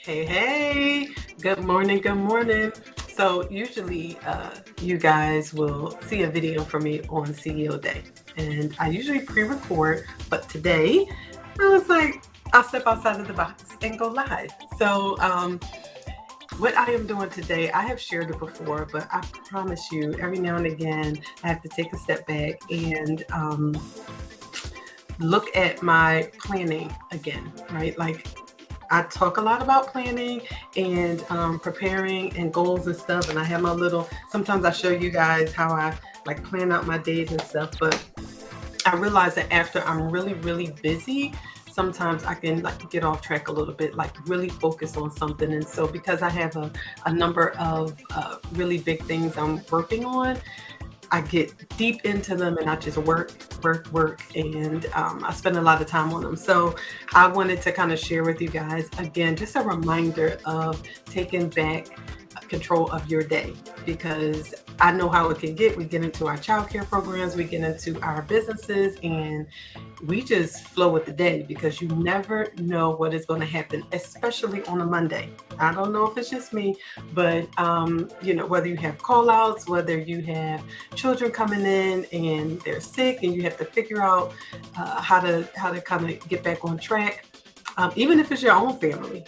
Hey, hey, good morning, good morning. So usually you guys will see a video from me on CEO Day. And I usually pre-record, but today I was like, I'll step outside of the box and go live. So what I am doing today, I have shared it before, but I promise you, every now and again, I have to take a step back and look at my planning again, right? Like I talk a lot about planning and preparing and goals and stuff. And I have my little, sometimes I show you guys how I like plan out my days and stuff. But I realize that after I'm really, really busy, sometimes I can like get off track a little bit, like really focus on something. And so because I have a number of really big things I'm working on, I get deep into them and I just work, and I spend a lot of time on them. So I wanted to kind of share with you guys again, just a reminder of taking back control of your day, because I know how it can get. We get into our childcare programs, we get into our businesses, and we just flow with the day because you never know what is going to happen, especially on a Monday. I don't know if it's just me, but whether you have call outs, whether you have children coming in and they're sick and you have to figure out how to kind of get back on track. Even if it's your own family,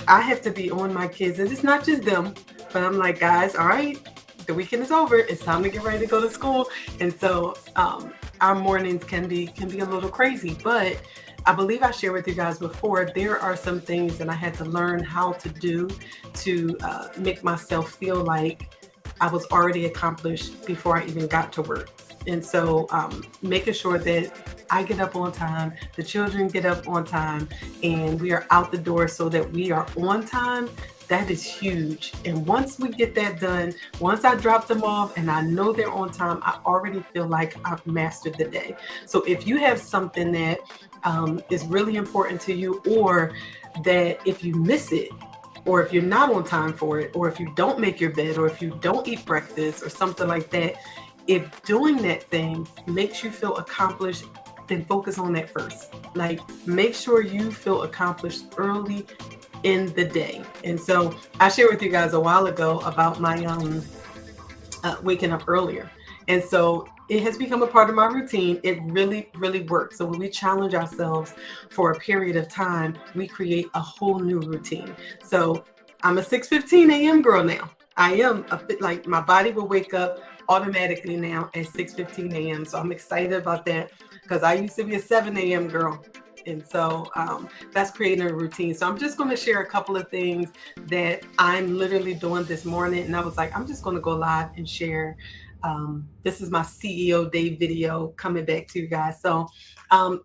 I have to be on my kids, and it's not just them, but I'm like, guys, all right, the weekend is over. It's time to get ready to go to school. And so our mornings can be a little crazy, but I believe I shared with you guys before, there are some things that I had to learn how to do to make myself feel like I was already accomplished before I even got to work. And so making sure that I get up on time, the children get up on time, and we are out the door so that we are on time. That is huge. And once we get that done, once I drop them off and I know they're on time, I already feel like I've mastered the day. So if you have something that is really important to you, or that if you miss it, or if you're not on time for it, or if you don't make your bed, or if you don't eat breakfast or something like that, if doing that thing makes you feel accomplished, then focus on that first. Like, make sure you feel accomplished early in the day. And so I shared with you guys a while ago about my waking up earlier. And so it has become a part of my routine. It really, really works. So when we challenge ourselves for a period of time, we create a whole new routine. So I'm a 6:15 a.m. girl now. I am a bit like, my body will wake up automatically now at 6:15 a.m. So I'm excited about that, because I used to be a 7 a.m. girl. And so that's creating a routine. So I'm just going to share a couple of things that I'm literally doing this morning. And I was like, I'm just going to go live and share. This is my CEO Day video coming back to you guys. So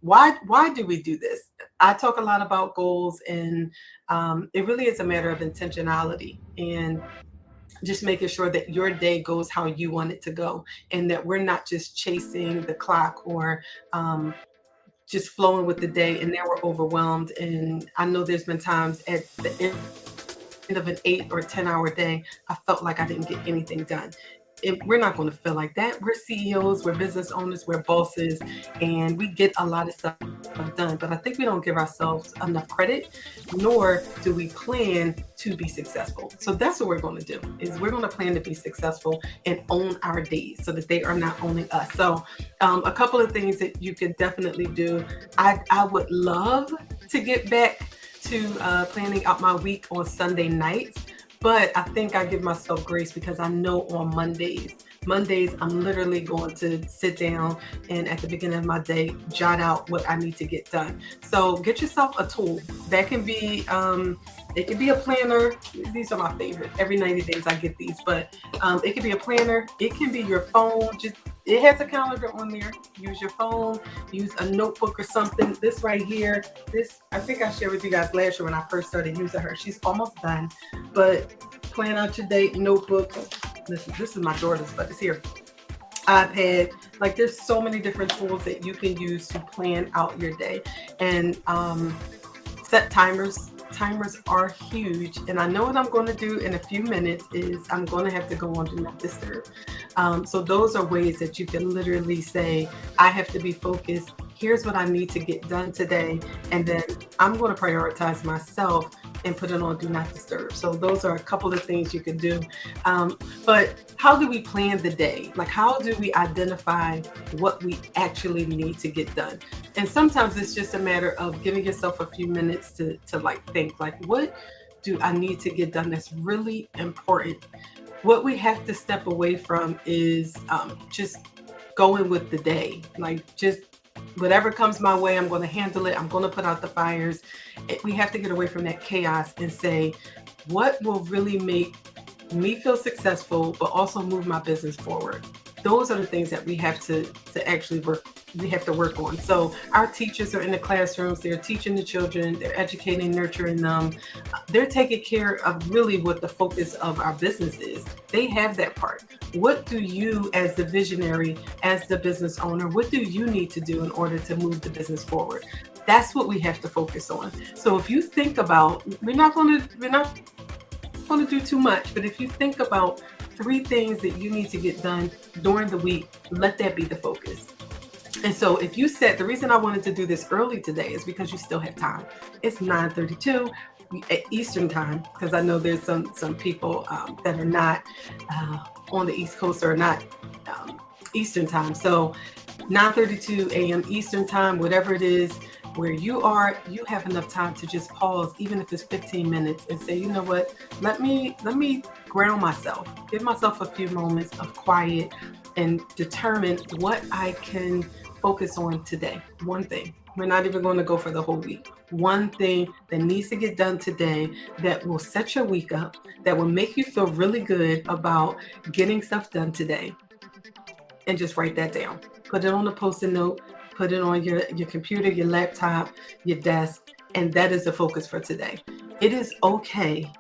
why do we do this? I talk a lot about goals, and it really is a matter of intentionality and just making sure that your day goes how you want it to go, and that we're not just chasing the clock, or just flowing with the day, and now we're overwhelmed. And I know there's been times at the end of an 8 or 10 hour day, I felt like I didn't get anything done. We're not going to feel like that. We're CEOs, we're business owners, we're bosses, and we get a lot of stuff done. But I think we don't give ourselves enough credit, nor do we plan to be successful. So that's what we're going to do, is we're going to plan to be successful and own our days so that they are not owning us. So a couple of things that you can definitely do. I would love to get back to planning out my week on Sunday nights. But I think I give myself grace, because I know on Mondays, I'm literally going to sit down and at the beginning of my day, jot out what I need to get done. So get yourself a tool. That can be, it can be a planner. These are my favorite. Every 90 days I get these, but it can be a planner. It can be your phone. It has a calendar on there. Use your phone, use a notebook or something. This right here, I think I shared with you guys last year when I first started using her. She's almost done, but plan out your day, notebook. This is my daughter's, but it's here. iPad. Like, there's so many different tools that you can use to plan out your day, and set timers. Timers are huge, and I know what I'm going to do in a few minutes is I'm going to have to go on Do Not Disturb. So those are ways that you can literally say, I have to be focused. Here's what I need to get done today, and then I'm going to prioritize myself and put it on do not disturb. So those are a couple of things you can do. But how do we plan the day? Like, how do we identify what we actually need to get done? And sometimes it's just a matter of giving yourself a few minutes to like think, like, what do I need to get done that's really important? What we have to step away from is just going with the day. Like, just whatever comes my way, I'm going to handle it. I'm going to put out the fires. We have to get away from that chaos and say, what will really make me feel successful, but also move my business forward? Those are the things that we have to actually work on. So our teachers are in the classrooms, they're teaching the children, they're educating, nurturing them. They're taking care of really what the focus of our business is. They have that part. What do you, as the visionary, as the business owner, what do you need to do in order to move the business forward? That's what we have to focus on. So if you think about, we're not going to do too much, but if you think about 3 things that you need to get done during the week, let that be the focus. And so if you said, the reason I wanted to do this early today is because you still have time. It's 9:32 at Eastern time, because I know there's some people that are not on the East Coast or not Eastern time. So 9:32 a.m. Eastern time, whatever it is, where you are, you have enough time to just pause, even if it's 15 minutes, and say, you know what, let me ground myself, give myself a few moments of quiet and determine what I can focus on today. One thing. We're not even going to go for the whole week. One thing that needs to get done today that will set your week up, that will make you feel really good about getting stuff done today. And just write that down. Put it on a Post-it note, put it on your computer, your laptop, your desk, and that is the focus for today. It is okay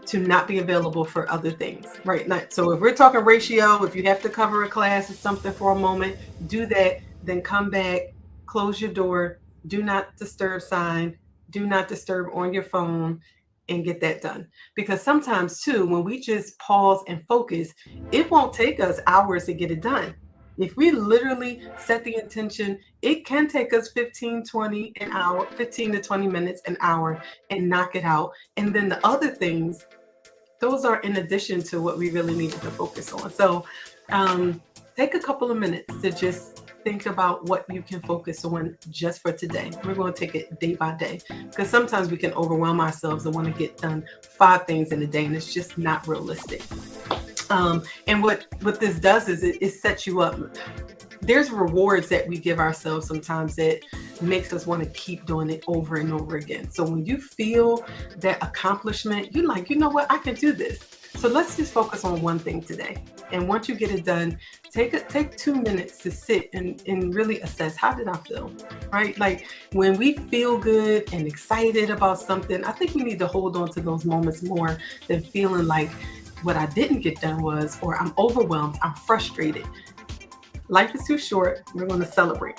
to not be available for other things, right? So if we're talking ratio, if you have to cover a class or something for a moment, do that, then come back, close your door, do not disturb sign, do not disturb on your phone, and get that done. Because sometimes too, when we just pause and focus, it won't take us hours to get it done. If we literally set the intention, it can take us 15 to 20 minutes, an hour, and knock it out. And then the other things, those are in addition to what we really needed to focus on. So take a couple of minutes to just think about what you can focus on just for today. We're going to take it day by day, because sometimes we can overwhelm ourselves and want to get done 5 things in a day, and it's just not realistic. And what this does is it sets you up. There's rewards that we give ourselves sometimes that makes us want to keep doing it over and over again. So when you feel that accomplishment, you're like, you know what, I can do this. So let's just focus on one thing today. And once you get it done, take 2 minutes to sit and really assess, how did I feel, right? Like, when we feel good and excited about something, I think we need to hold on to those moments more than feeling like what I didn't get done was, or I'm overwhelmed, I'm frustrated. Life is too short. We're going to celebrate.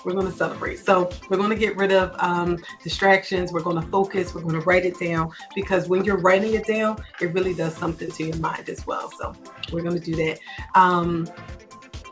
So we're going to get rid of distractions. We're going to focus. We're going to write it down, because when you're writing it down, it really does something to your mind as well. So we're going to do that.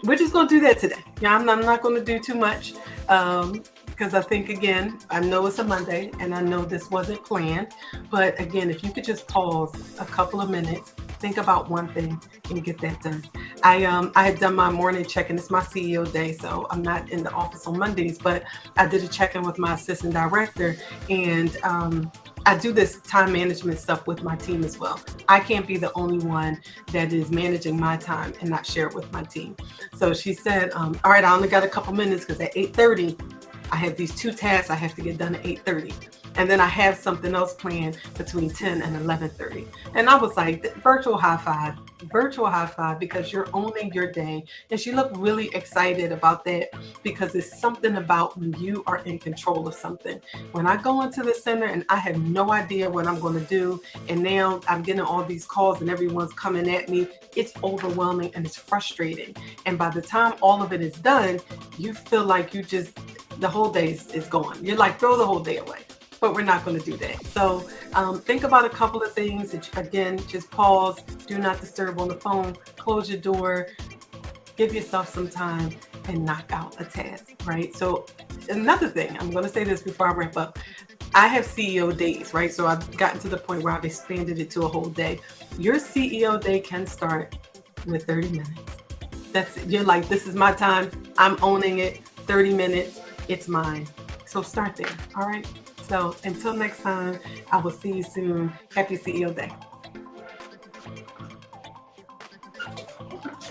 We're just going to do that today. Yeah, I'm not going to do too much, because I think, again, I know it's a Monday and I know this wasn't planned. But again, if you could just pause a couple of minutes, think about one thing and get that done. I had done my morning check-in. It's my CEO day, so I'm not in the office on Mondays, but I did a check-in with my assistant director, and I do this time management stuff with my team as well. I can't be the only one that is managing my time and not share it with my team. So she said, all right, I only got a couple minutes, because at 8:30, I have these 2 tasks I have to get done at 8:30. And then I have something else planned between 10 and 11:30. And I was like, virtual high five, because you're owning your day. And she looked really excited about that, because it's something about when you are in control of something. When I go into the center and I have no idea what I'm going to do, and now I'm getting all these calls and everyone's coming at me, it's overwhelming and it's frustrating. And by the time all of it is done, you feel like the whole day is gone. You're like, throw the whole day away. But we're not going to do that. So think about a couple of things. Again, just pause, do not disturb on the phone, close your door, give yourself some time, and knock out a task, right? So another thing, I'm going to say this before I wrap up. I have CEO days, right? So I've gotten to the point where I've expanded it to a whole day. Your CEO day can start with 30 minutes. You're like, this is my time. I'm owning it. 30 minutes. It's mine. So start there. All right. So until next time, I will see you soon. Happy CEO day.